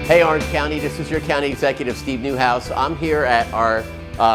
Hey Orange County, this is your County Executive Steve Neuhaus. I'm here at our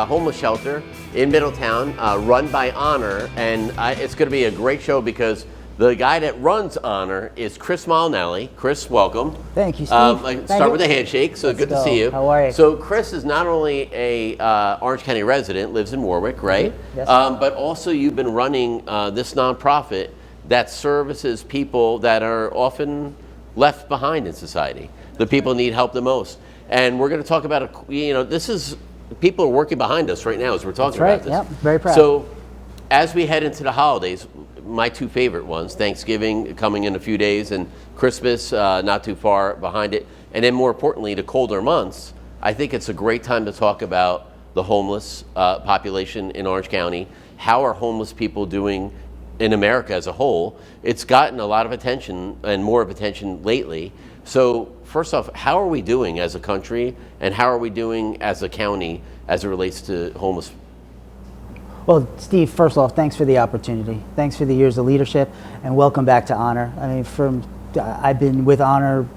homeless shelter in Middletown, run by Honor, and it's going to be a great show because the guy that runs Honor is Chris Molinelli. Chris, welcome. Thank you, Steve. Start with a handshake, so good to see you. How are you? So Chris is not only a Orange County resident, lives in Warwick, right? Yes. But also you've been running this nonprofit that services people that are often left behind in society. The people need help the most. And we're going to talk about, this is, people are working behind us right now as we're talking about this. Yep, very proud. So as we head into the holidays, my two favorite ones, Thanksgiving coming in a few days and Christmas not too far behind it. And then more importantly, the colder months, I think it's a great time to talk about the homeless population in Orange County. How are homeless people doing in America as a whole? It's gotten a lot of attention and more of attention lately. So first off, how are we doing as a country and how are we doing as a county as it relates to homeless? Well, Steve, first off, thanks for the opportunity. Thanks for the years of leadership and welcome back to Honor. I mean, I've been with Honor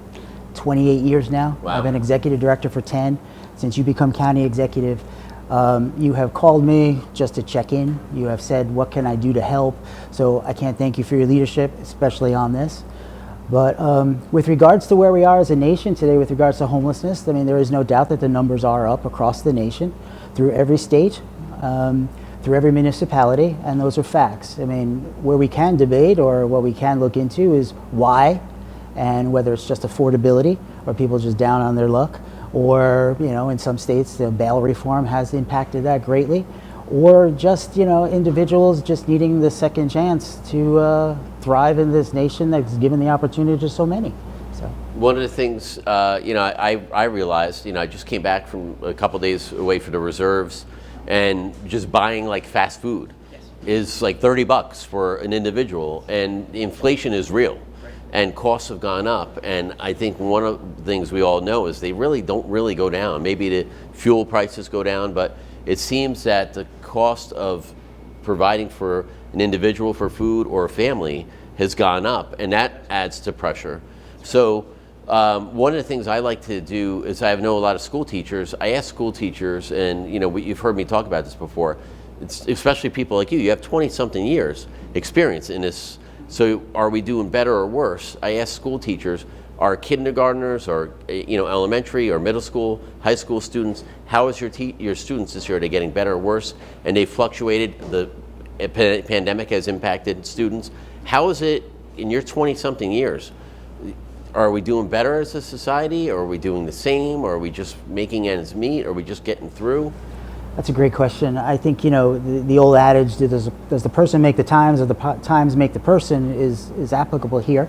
28 years now. Wow. I've been executive director for 10. Since you become county executive, you have called me just to check in. You have said, what can I do to help? So I can't thank you for your leadership, especially on this. But with regards to where we are as a nation today, with regards to homelessness, I mean, there is no doubt that the numbers are up across the nation, through every state, through every municipality, and those are facts. I mean, where we can debate or what we can look into is why, and whether it's just affordability or people just down on their luck, or, in some states, the bail reform has impacted that greatly, or just, individuals just needing the second chance to thrive in this nation that's given the opportunity to so many. So one of the things, I realized, I just came back from a couple days away from the reserves, and just buying like fast food is like $30 for an individual, and the inflation is real. And costs have gone up, and I think one of the things we all know is they really don't really go down. Maybe the fuel prices go down, but it seems that the cost of providing for an individual for food or a family has gone up, and that adds to pressure. So one of the things I like to do is I know a lot of school teachers. I ask school teachers, and you've heard me talk about this before, it's especially people like you have 20-something years experience in this. So are we doing better or worse? I ask school teachers, are kindergartners or elementary or middle school, high school students, how is your students this year? Are they getting better or worse? And they fluctuated. The pandemic has impacted students. How is it in your 20-something years? Are we doing better as a society, or are we doing the same, or are we just making ends meet, or are we just getting through? that's a great question. I think, the old adage, does the person make the times or the times make the person is applicable here.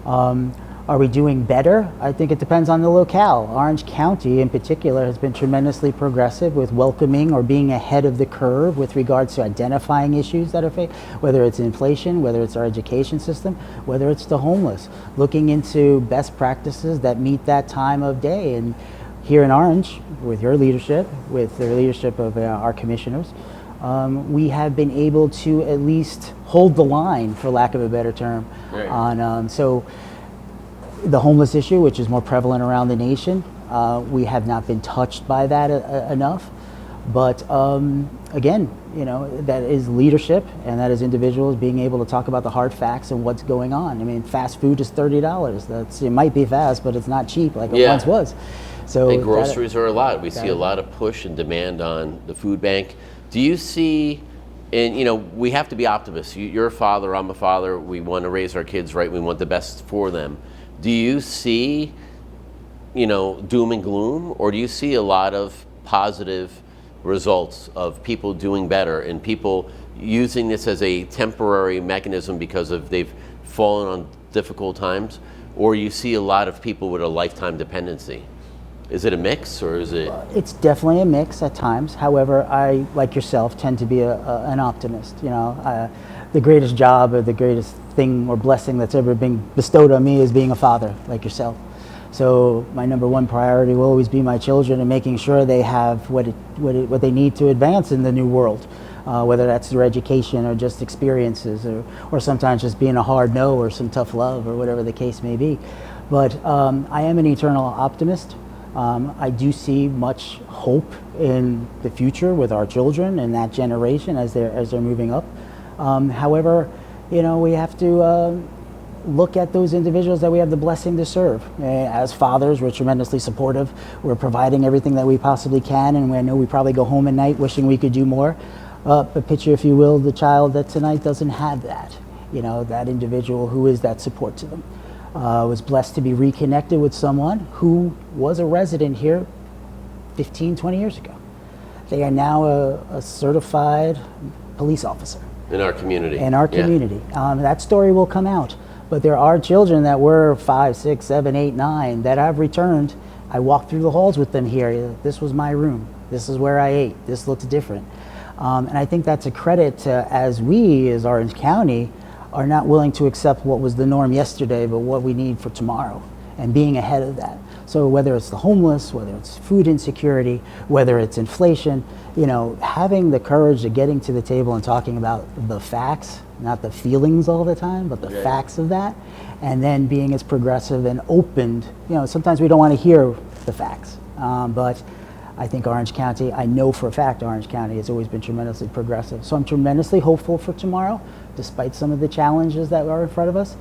Are we doing better? I think it depends on the locale. Orange County in particular has been tremendously progressive with welcoming or being ahead of the curve with regards to identifying issues that are faced, whether it's inflation, whether it's our education system, whether it's the homeless, looking into best practices that meet that time of day. And here in Orange, with your leadership, with the leadership of our commissioners, we have been able to at least hold the line, for lack of a better term, right. on so the homeless issue, which is more prevalent around the nation. We have not been touched by that enough. But again, that is leadership, and that is individuals being able to talk about the hard facts and what's going on. I mean, fast food is $30. It might be fast, but it's not cheap like it once was. So and groceries are a lot. We see a lot of push and demand on the food bank. Do you see, and we have to be optimists. You're a father, I'm a father. We want to raise our kids right. We want the best for them. Do you see, doom and gloom, or do you see a lot of positive results of people doing better and people using this as a temporary mechanism because they've fallen on difficult times, or you see a lot of people with a lifetime dependency? Is it a mix, or is it? It's definitely a mix at times. However, I, like yourself, tend to be an optimist. The greatest job or the greatest thing or blessing that's ever been bestowed on me is being a father, like yourself. So my number one priority will always be my children and making sure they have what they need to advance in the new world, whether that's through education or just experiences, or sometimes just being a hard no or some tough love or whatever the case may be. But I am an eternal optimist. I do see much hope in the future with our children and that generation as they're moving up. However, we have to look at those individuals that we have the blessing to serve. As fathers, we're tremendously supportive. We're providing everything that we possibly can, and I know we probably go home at night wishing we could do more. But picture, if you will, the child that tonight doesn't have that. That individual who is that support to them. Was blessed to be reconnected with someone who was a resident here 15, 20 years ago. They are now a certified police officer. In our community. In our community. That story will come out. But there are children that were 5, 6, 7, 8, 9 that I've returned. I walked through the halls with them here. This was my room. This is where I ate. This looked different. And I think that's a credit to, as we, as Orange County, are not willing to accept what was the norm yesterday, but what we need for tomorrow, and being ahead of that. So whether it's the homeless, whether it's food insecurity, whether it's inflation, having the courage of getting to the table and talking about the facts, not the feelings all the time, but the facts of that, and then being as progressive and opened. Sometimes we don't want to hear the facts, but I think Orange County, I know for a fact Orange County has always been tremendously progressive. So I'm tremendously hopeful for tomorrow, despite some of the challenges that are in front of us.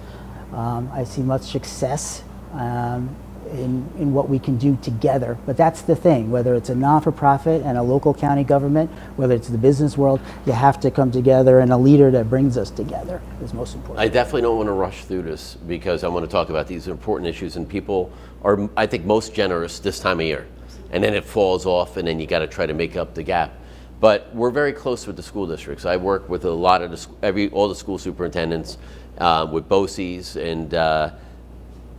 I see much success in what we can do together. But that's the thing, whether it's a non-for-profit and a local county government, whether it's the business world, you have to come together, and a leader that brings us together is most important. I definitely don't want to rush through this because I want to talk about these important issues, and people are, I think, most generous this time of year. And then it falls off, and then you got to try to make up the gap. But we're very close with the school districts. I work with a lot of all the school superintendents, with BOCES, and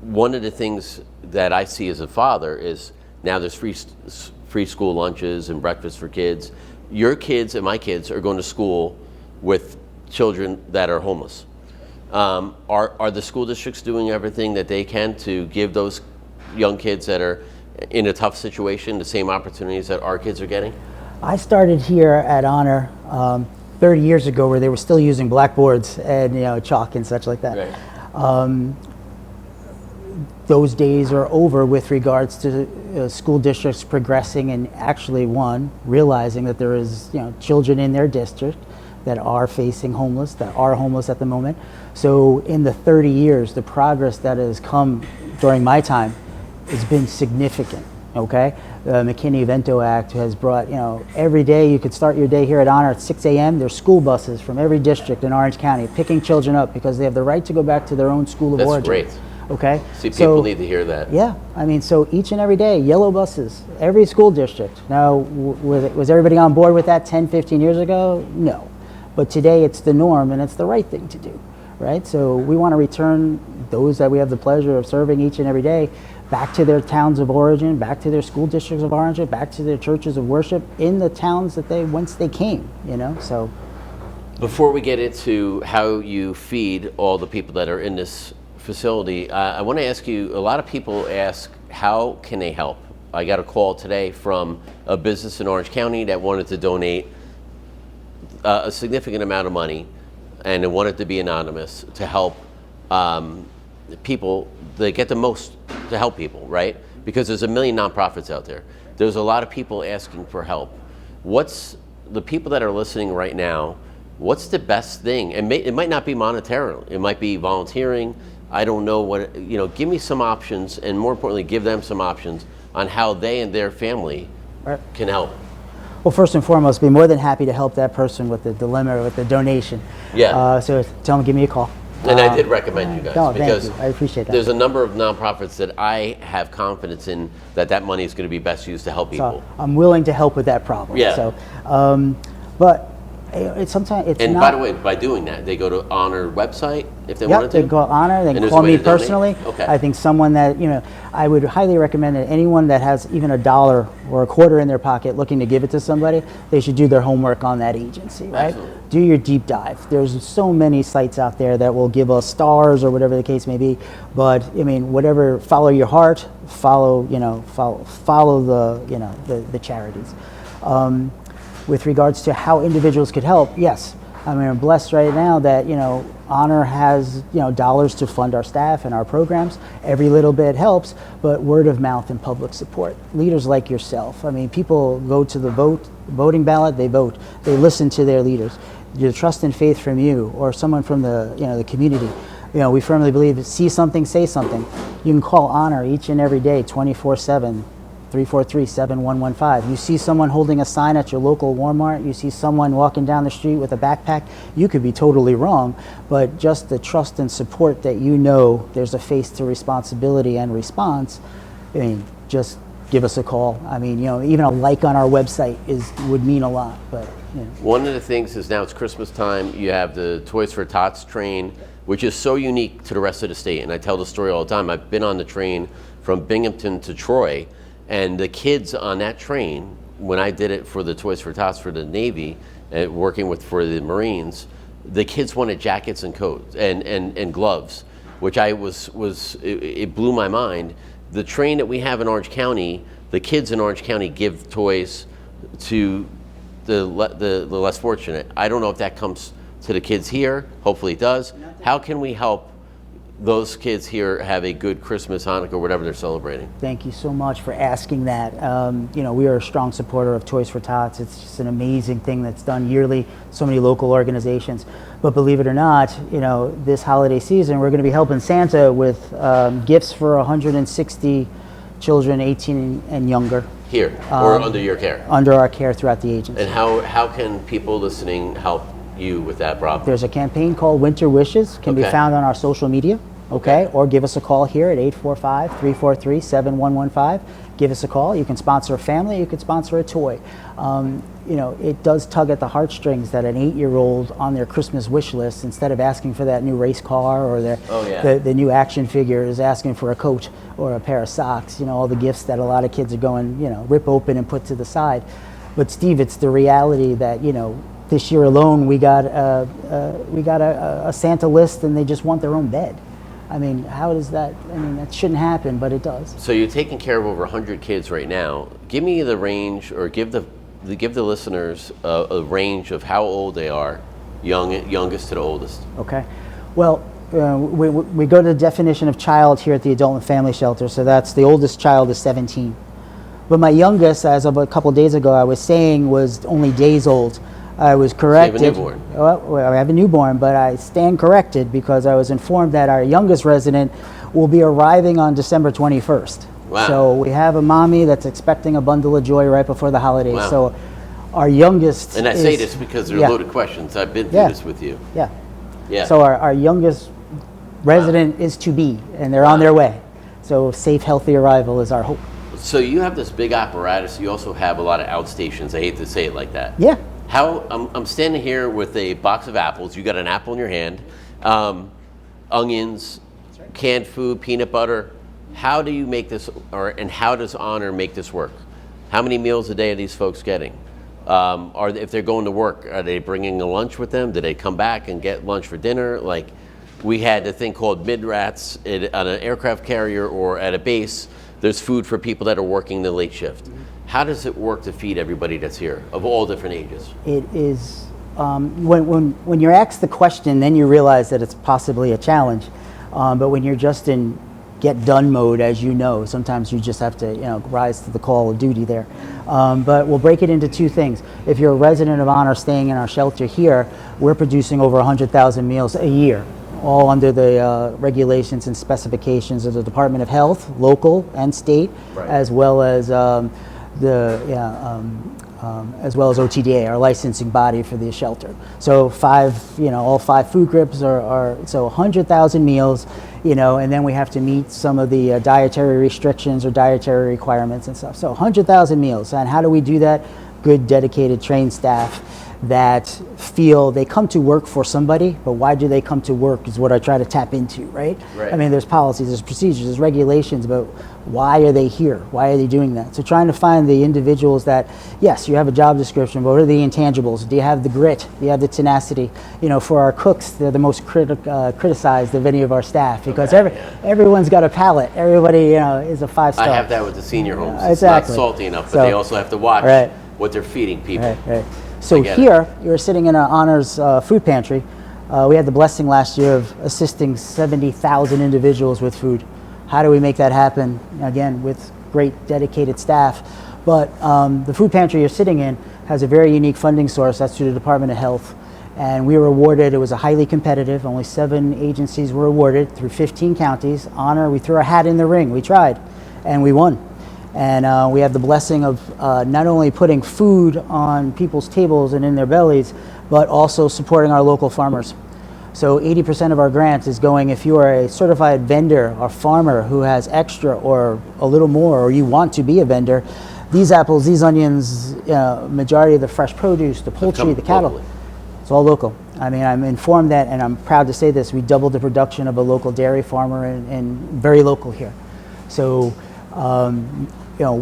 one of the things that I see as a father is now there's free school lunches and breakfast for kids. Your kids and my kids are going to school with children that are homeless. Are the school districts doing everything that they can to give those young kids that are in a tough situation the same opportunities that our kids are getting? I started here at Honor 30 years ago, where they were still using blackboards and chalk and such like that. Right. Those days are over with regards to school districts progressing and actually, realizing that there is children in their district that are facing homeless, that are homeless at the moment. So in the 30 years, the progress that has come during my time has been significant. Okay, the McKinney-Vento Act has brought, every day you could start your day here at Honor at 6 a.m. There's school buses from every district in Orange County picking children up because they have the right to go back to their own school of origin. That's great. Okay. See, people need to hear that. Yeah, so each and every day, yellow buses, every school district. Now, was everybody on board with that 10, 15 years ago? No. But today it's the norm, and it's the right thing to do, right? So we want to return those that we have the pleasure of serving each and every day back to their towns of origin, back to their school districts of origin, back to their churches of worship in the towns that whence they came, so. Before we get into how you feed all the people that are in this facility, I want to ask you, a lot of people ask, how can they help? I got a call today from a business in Orange County that wanted to donate a significant amount of money, and it wanted to be anonymous to help people that get the most to help people, right? Because there's a million nonprofits out there. There's a lot of people asking for help. What's the people that are listening right now, what's the best thing? And it might not be monetarily, it might be volunteering. I don't know what, give me some options, and more importantly, give them some options on how they and their family can help. Well, first and foremost, be more than happy to help that person with the dilemma, with the donation. Yeah. So tell them, give me a call. And I did recommend you guys, because thank you. I appreciate that. There's a number of nonprofits that I have confidence in that money is going to be best used to help people. So I'm willing to help with that problem. Yeah. So, but it's sometimes it's and not. by the way, by doing that, they go to Honor website if they wanted to. They can call Honor. They can call me personally. Okay. I think someone that I would highly recommend that anyone that has even $1 or a quarter in their pocket looking to give it to somebody, they should do their homework on that agency, right? Absolutely. Do your deep dive. There's so many sites out there that will give us stars or whatever the case may be. But whatever, follow your heart. Follow the charities. With regards to how individuals could help, yes, I mean, we're blessed right now that, Honor has, dollars to fund our staff and our programs. Every little bit helps, but word of mouth and public support. Leaders like yourself. I mean, people go to the voting ballot, they vote. They listen to their leaders. The trust and faith from you or someone from the community. We firmly believe, see something, say something. You can call Honor each and every day, 24/7, 343-7115. You see someone holding a sign at your local Walmart, you see someone walking down the street with a backpack, you could be totally wrong, but just the trust and support that there's a face to responsibility and response, just give us a call. Even a like on our website would mean a lot. But One of the things is now it's Christmas time, you have the Toys for Tots train, which is so unique to the rest of the state. And I tell the story all the time. I've been on the train from Binghamton to Troy, and the kids on that train, when I did it for the Toys for Tots for the Navy, working for the Marines, the kids wanted jackets and coats and gloves, which it blew my mind. The train that we have in Orange County, the kids in Orange County give toys to the less fortunate. I don't know if that comes to the kids here. Hopefully it does. How can we help those kids here have a good Christmas, Hanukkah, whatever they're celebrating? Thank you so much for asking that. We are a strong supporter of Toys for Tots. It's just an amazing thing that's done yearly, so many local organizations. But believe it or not, this holiday season, we're going to be helping Santa with gifts for 160 children 18 and younger. Here, or under your care? Under our care throughout the agency. And how can people listening help you with that problem? There's a campaign called Winter Wishes, can be found on our social media, or give us a call here at 845-343-7115. Give us a call. You can sponsor a family, you can sponsor a toy. It does tug at the heartstrings that an 8-year-old on their Christmas wish list, instead of asking for that new race car or the new action figure, is asking for a coat or a pair of socks, all the gifts that a lot of kids are going, rip open and put to the side. But Steve, it's the reality that, this year alone, we got a Santa list, and they just want their own bed. How does that? That shouldn't happen, but it does. So you're taking care of over 100 kids right now. Give me the range, or give the listeners a range of how old they are, youngest to the oldest. Okay. Well, we go to the definition of child here at the Adult and Family Shelter. So that's the oldest child is 17. But my youngest, as of a couple of days ago, I was saying was only days old. I was corrected. So you have a newborn? Well, I have a newborn, but I stand corrected because I was informed that our youngest resident will be arriving on December 21st. Wow. So we have a mommy that's expecting a bundle of joy right before the holidays. Wow. So our youngest And I say this because they're loaded questions. I've been through this with you. Yeah. Yeah. So our youngest resident is to be, and they're on their way. So safe, healthy arrival is our hope. So you have this big apparatus. You also have a lot of outstations. I hate to say it like that. Yeah. I'm standing here with a box of apples. You got an apple in your hand, onions, canned food, peanut butter. How do you make this, and how does Honor make this work? How many meals a day are these folks getting? If they're going to work, are they bringing a lunch with them? Do they come back and get lunch for dinner? Like, we had a thing called mid-rats on an aircraft carrier or at a base. There's food for people that are working the late shift. How does it work to feed everybody that's here of all different ages? It is, when you're asked the question, then you realize that it's possibly a challenge. But when you're just in get done mode, as you know, sometimes you just have to rise to the call of duty there. But we'll break it into two things. If you're a resident of Honor staying in our shelter here, we're producing over 100,000 meals a year, all under the regulations and specifications of the Department of Health, local and state, as well as as well as OTDA, our licensing body for the shelter. So all 5 food groups are so 100,000 meals, and then we have to meet some of the dietary restrictions or dietary requirements and stuff. So 100,000 meals. And how do we do that? Good, dedicated, trained staff that feel they come to work for somebody, but why do they come to work is what I try to tap into, right? There's policies, there's procedures, there's regulations, but why are they here? Why are they doing that? So trying to find the individuals that, yes, you have a job description, but what are the intangibles? Do you have the grit? Do you have the tenacity? For our cooks, they're the most criticized of any of our staff because everyone's got a palate. Everybody, is a 5-star. I have that with the senior homes. Exactly. It's not salty enough, but they also have to watch what they're feeding people. Right. So get here, you're sitting in our honors food pantry. We had the blessing last year of assisting 70,000 individuals with food. How do we make that happen? Again, with great dedicated staff. But the food pantry you're sitting in has a very unique funding source. That's through the Department of Health. And we were awarded, it was a highly competitive, only 7 agencies were awarded through 15 counties. Honor, we threw our hat in the ring, we tried, and we won. And we have the blessing of not only putting food on people's tables and in their bellies, but also supporting our local farmers. So 80% of our grants is going, if you are a certified vendor or farmer who has extra or a little more, or you want to be a vendor, these apples, these onions, majority of the fresh produce, the poultry, the cattle, locally. It's all local. I mean, I'm informed that, and I'm proud to say this, we doubled the production of a local dairy farmer and very local here. So,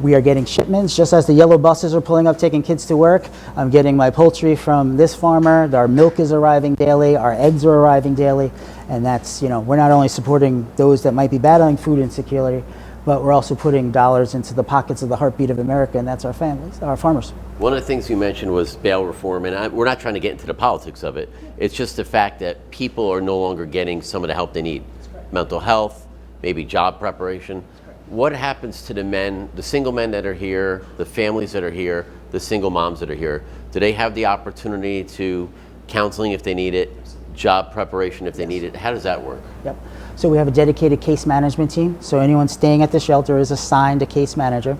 we are getting shipments, just as the yellow buses are pulling up taking kids to work. I'm getting my poultry from this farmer, our milk is arriving daily, our eggs are arriving daily, and that's, we're not only supporting those that might be battling food insecurity, but we're also putting dollars into the pockets of the heartbeat of America, and that's our families, our farmers. One of the things you mentioned was bail reform, and we're not trying to get into the politics of it. It's just the fact that people are no longer getting some of the help they need. Mental health, maybe job preparation. What happens to the men, the single men that are here, the families that are here, the single moms that are here? Do they have the opportunity to counseling if they need it, job preparation if they need it? How does that work? Yep. So we have a dedicated case management team. So anyone staying at the shelter is assigned a case manager.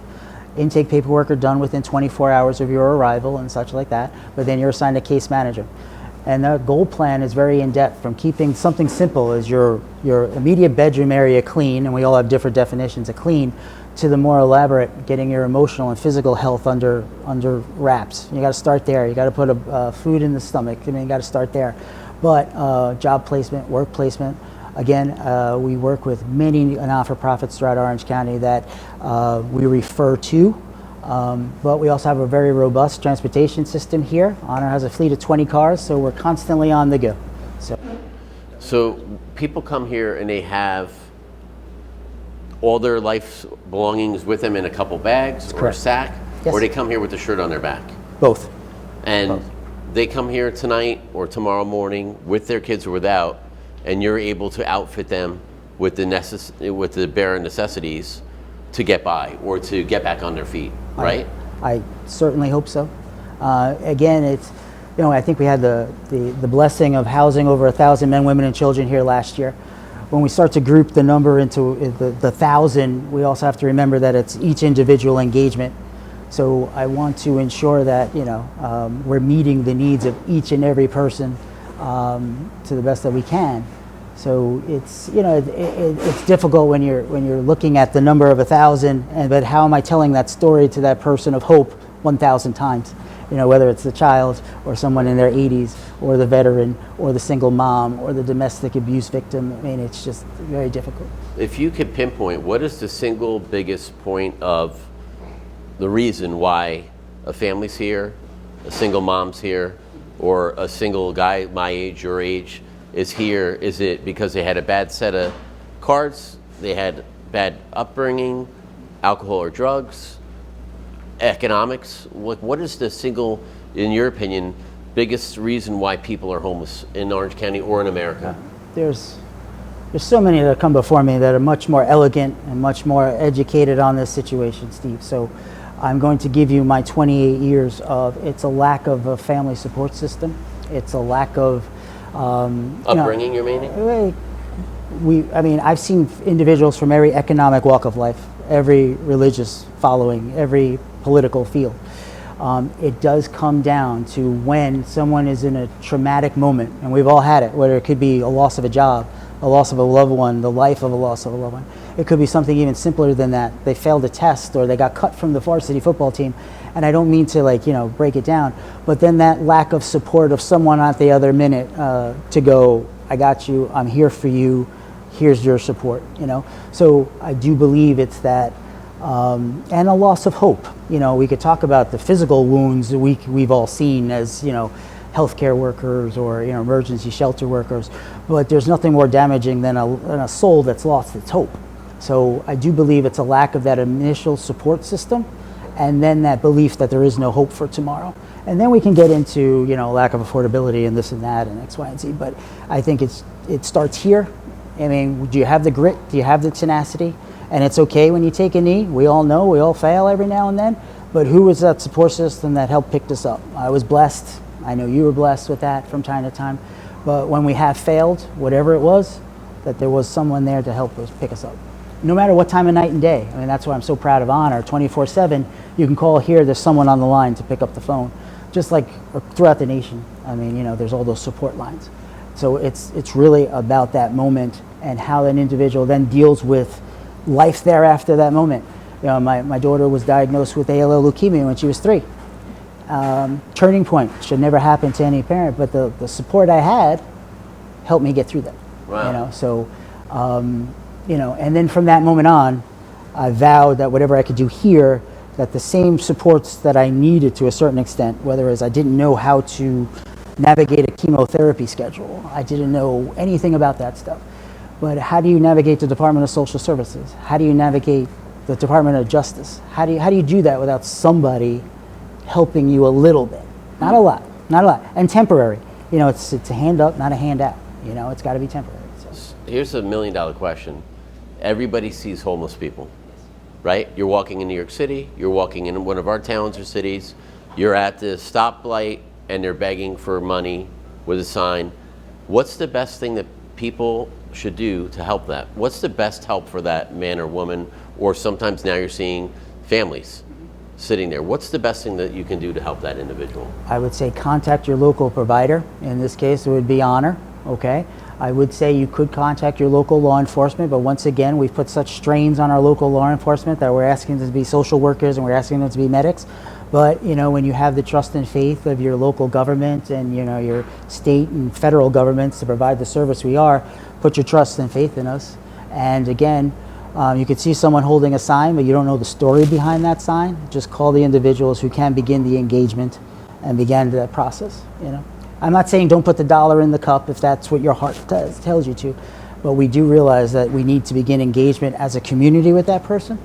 Intake paperwork are done within 24 hours of your arrival and such like that, but then you're assigned a case manager. And the goal plan is very in-depth, from keeping something simple as your immediate bedroom area clean, and we all have different definitions of clean, to the more elaborate, getting your emotional and physical health under wraps. You got to start there. You got to put food in the stomach. I mean, you got to start there. But job placement, work placement. Again, we work with many not-for-profits throughout Orange County that we refer to, but we also have a very robust transportation system here. Honor has a fleet of 20 cars, so we're constantly on the go. So people come here and they have all their life's belongings with them in a couple bags or a sack, or they come here with the shirt on their back? Both. And they come here tonight or tomorrow morning with their kids or without, and you're able to outfit them with the bare necessities to get by or to get back on their feet, right? I certainly hope so. Again, it's, I think we had the blessing of housing over 1,000 men, women, and children here last year. When we start to group the number into the 1,000, we also have to remember that it's each individual engagement. So I want to ensure that we're meeting the needs of each and every person to the best that we can. So it's it's difficult when you're looking at the number of 1,000, but how am I telling that story to that person of hope 1,000 times? Whether it's the child or someone in their 80s or the veteran or the single mom or the domestic abuse victim. I mean, it's just very difficult. If you could pinpoint, what is the single biggest point of the reason why a family's here, a single mom's here, or a single guy my age, your age, is here? Is it because they had a bad set of cards, they had bad upbringing, alcohol or drugs, economics? What is the single, in your opinion, biggest reason why people are homeless in Orange County or in America? There's so many that come before me that are much more elegant and much more educated on this situation, Steve. So I'm going to give you my 28 years of, it's a lack of a family support system. It's a lack of upbringing, you're meaning? I've seen individuals from every economic walk of life, every religious following, every political field. It does come down to when someone is in a traumatic moment, and we've all had it, whether it could be a loss of a job, a loss of a loved one, the life of a loss of a loved one. It could be something even simpler than that. They failed a test or they got cut from the varsity football team. And I don't mean to break it down, but then that lack of support of someone at the other minute to go, I got you, I'm here for you, here's your support, So I do believe it's that, and a loss of hope. We could talk about the physical wounds we've all seen as, healthcare workers or emergency shelter workers, but there's nothing more damaging than a soul that's lost its hope. So I do believe it's a lack of that initial support system, and then that belief that there is no hope for tomorrow. And then we can get into, lack of affordability and this and that and X, Y, and Z. But I think it starts here. I mean, do you have the grit? Do you have the tenacity? And it's okay when you take a knee. We all know we all fail every now and then. But who was that support system that helped pick us up? I was blessed. I know you were blessed with that from time to time. But when we have failed, whatever it was, that there was someone there to help us pick us up. No matter what time of night and day. I mean, that's why I'm so proud of Honor. 24/7, you can call here, there's someone on the line to pick up the phone. Just like throughout the nation. I mean, there's all those support lines. So it's really about that moment and how an individual then deals with life thereafter that moment. My daughter was diagnosed with ALL leukemia when she was 3. Turning point, should never happen to any parent, but the support I had helped me get through that. Wow. And then from that moment on, I vowed that whatever I could do here, that the same supports that I needed to a certain extent, whether it's I didn't know how to navigate a chemotherapy schedule, I didn't know anything about that stuff. But how do you navigate the Department of Social Services? How do you navigate the Department of Justice? How do you do that without somebody helping you a little bit? Not a lot, and temporary. It's a hand up, not a hand out. It's got to be temporary. So. Here's a $1 million question. Everybody sees homeless people, right? You're walking in New York City, you're walking in one of our towns or cities, you're at the stoplight and they're begging for money with a sign. What's the best thing that people should do to help that? What's the best help for that man or woman? Or sometimes now you're seeing families sitting there. What's the best thing that you can do to help that individual? I would say contact your local provider. In this case, it would be Honor, okay? I would say you could contact your local law enforcement, but once again, we've put such strains on our local law enforcement that we're asking them to be social workers and we're asking them to be medics. But, when you have the trust and faith of your local government and, your state and federal governments to provide the service we are, put your trust and faith in us. And again, you could see someone holding a sign, but you don't know the story behind that sign. Just call the individuals who can begin the engagement and begin that process, I'm not saying don't put the dollar in the cup if that's what your heart tells you to, but we do realize that we need to begin engagement as a community with that person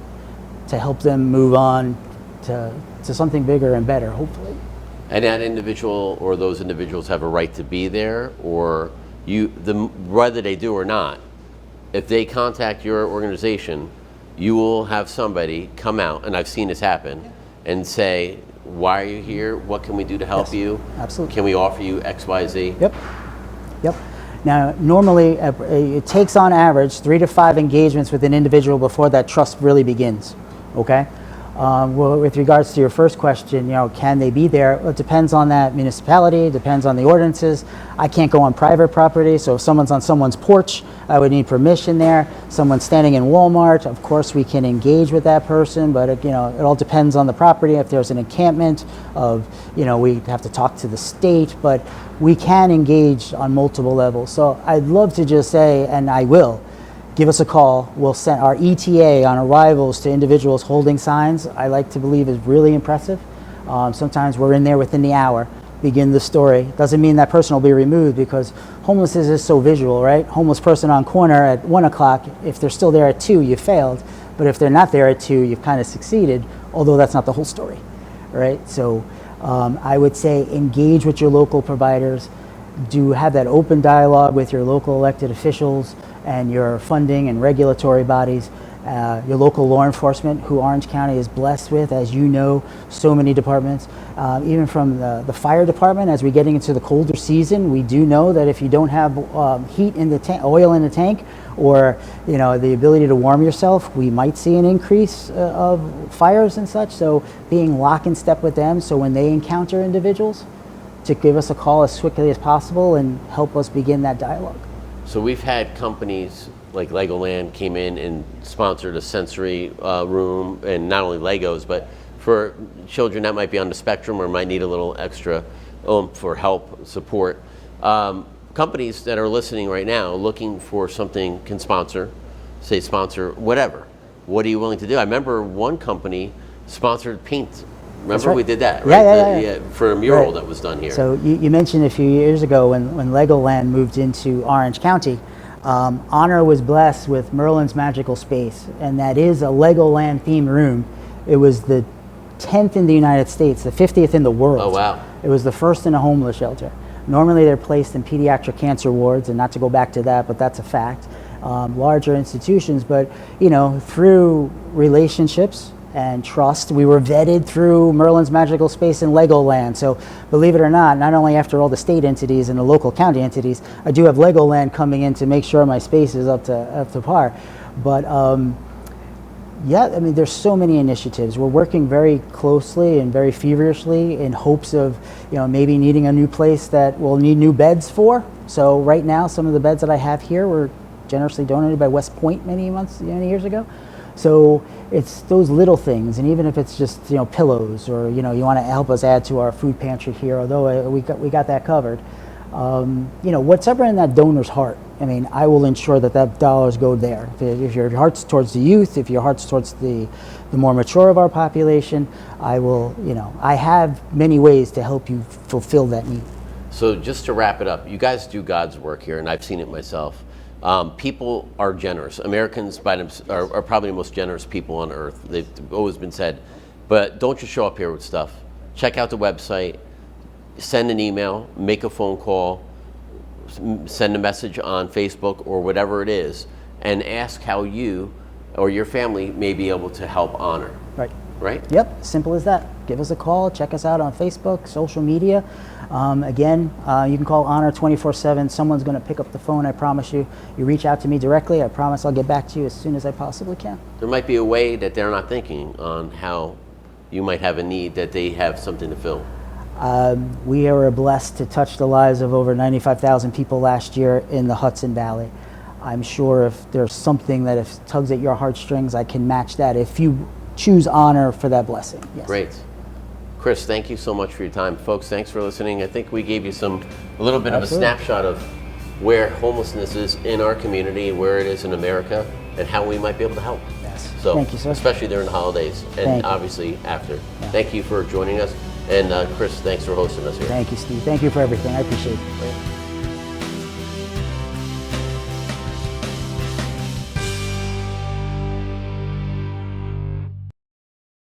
to help them move on to something bigger and better, hopefully. And that individual or those individuals have a right to be there, or whether they do or not, if they contact your organization, you will have somebody come out, and I've seen this happen, and say, why are you here? What can we do to help you? Absolutely. Can we offer you X, Y, Z? Yep. Now, normally it takes on average 3 to 5 engagements with an individual before that trust really begins, okay? Well, with regards to your first question, can they be there? Well, it depends on that municipality, it depends on the ordinances. I can't go on private property, so if someone's on someone's porch, I would need permission there. Someone's standing in Walmart, of course we can engage with that person, but it all depends on the property. If there's an encampment we have to talk to the state, but we can engage on multiple levels. So I'd love to just say, and I will, give us a call. We'll send our ETA on arrivals to individuals holding signs. I like to believe is really impressive. Sometimes we're in there within the hour, begin the story. Doesn't mean that person will be removed because homelessness is so visual, right? Homeless person on corner at 1 o'clock, if they're still there at 2, you failed. But if they're not there at 2, you've kind of succeeded, although that's not the whole story, right? So I would say engage with your local providers, do have that open dialogue with your local elected officials and your funding and regulatory bodies, your local law enforcement, who Orange County is blessed with, as you know, so many departments. Even from the fire department, as we're getting into the colder season, we do know that if you don't have heat in the tank, oil in the tank, or the ability to warm yourself, we might see an increase of fires and such. So being lock in step with them, so when they encounter individuals, to give us a call as quickly as possible and help us begin that dialogue. So we've had companies like Legoland came in and sponsored a sensory room, and not only Legos, but for children that might be on the spectrum or might need a little extra for help, support. Companies that are listening right now looking for something can sponsor whatever. What are you willing to do? I remember one company sponsored paint. Remember right. We did that, right? Yeah. For a mural right. that was done here. So you mentioned a few years ago when Legoland moved into Orange County, Honor was blessed with Merlin's Magical Space, and that is a Legoland themed room. It was the 10th in the United States, the 50th in the world. Oh, wow. It was the first in a homeless shelter. Normally they're placed in pediatric cancer wards, and not to go back to that, but that's a fact. Larger institutions, but through relationships and trust, we were vetted through Merlin's Magical Space and Legoland. So believe it or not only after all the state entities and the local county entities, I do have Legoland coming in to make sure my space is up to par. But yeah, I mean, there's so many initiatives. We're working very closely and very feverishly in hopes of, maybe needing a new place that we'll need new beds for. So right now, some of the beds that I have here were generously donated by West Point many years ago. So it's those little things, and even if it's just pillows, or you want to help us add to our food pantry here, although we got that covered. What's ever in that donor's heart, I mean, I will ensure that dollars go there. If your heart's towards the youth, if your heart's towards the more mature of our population, I will, I have many ways to help you fulfill that need. So just to wrap it up, you guys do God's work here, and I've seen it myself. People are generous. Americans are probably the most generous people on earth. They've always been said. But don't just show up here with stuff. Check out the website, send an email, make a phone call, send a message on Facebook or whatever it is, and ask how you or your family may be able to help honor. Right. Right? Yep, simple as that. Give us a call, check us out on Facebook, social media. Again, you can call Honor 24/7. Someone's going to pick up the phone, I promise you. You reach out to me directly, I promise I'll get back to you as soon as I possibly can. There might be a way that they're not thinking on how you might have a need that they have something to fill. We are blessed to touch the lives of over 95,000 people last year in the Hudson Valley. I'm sure if there's something that if tugs at your heartstrings, I can match that if you choose Honor for that blessing. Yes. Great. Chris, thank you so much for your time. Folks, thanks for listening. I think we gave you a little bit of a snapshot of where homelessness is in our community, where it is in America, and how we might be able to help. Yes. So, thank you, sir. Especially during the holidays, and obviously after. Yeah. Thank you for joining us. And Chris, thanks for hosting us here. Thank you, Steve. Thank you for everything. I appreciate it.